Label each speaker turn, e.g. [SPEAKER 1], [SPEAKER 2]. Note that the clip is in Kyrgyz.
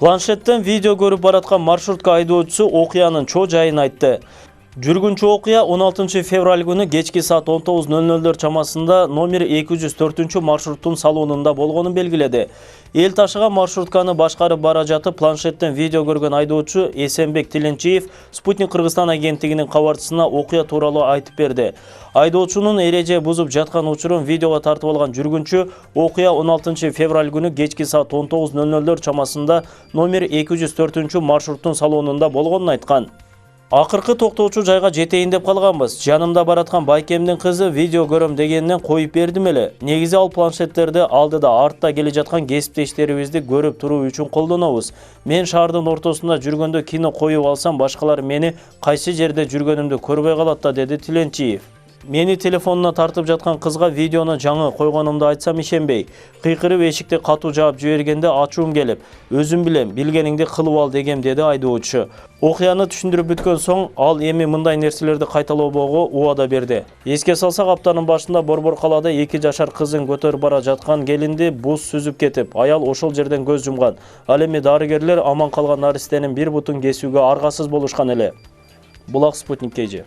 [SPEAKER 1] Планшеттен видео көрүп бараткан маршрутка айдоочусу окуянын чоо жайын айтты. Жүргүнчү окуя 16 февраль күнү кечки саат 19:00 чамасында номер 204 маршруттун салонунда болгонун белгиледи. Эл ташыган маршрутканы башкарып бара жатып планшеттен видео көргөн айдоочу Эсенбек Тиленчиев Спутник Кыргызстан агенттигинин кабарчысына окуя тууралуу айтып берди. Айдоочунун эреже бузуп жаткан учурун видеого тартып алган жүргүнчү окуя 16 февраль күнү кечки саат 19:00 чамасында номер 204 маршруттун салонунда болгонун айткан. Акыркы токтоочу жайга жетейин деп калганбыз. Жанымда бараткан байкемдин кызы видео көрөм дегенинен коюп бердим эле. Негизи ал планшеттерди алдыда артта келе жаткан кесиптештерибизди көрүп туруу үчүн колдонобуз. Мен шаардын ортосунда жүргөндө кино коюп алсам, башкалар мени кайсы жерде жүргөнүмдү көрбөй калат да, деди Тиленчиев. Мени телефонуна тартып жаткан кызга видеону жаңы койгонумду айтсам ишенбей, кыйкырып эшикти катуу жаап жибергенде ачуум келип, өзүм билем, билгениңди кылып ал дегем, деди айдоочу. Окуяны түшүндүрүп бүткөн соң ал эми мындай нерселерди кайталообого убада берди. Эске салсак, аптанын башында Борбор калаада 2 жашар кызын көтөрүп бара жаткан келинди буз сүзүп кетип, аял ошол жерден көз жумган. Ал эми дарыгерлер аман калган наристенин бир бутун кесүүгө аргасыз болушкан эле. Булак Спутник KG.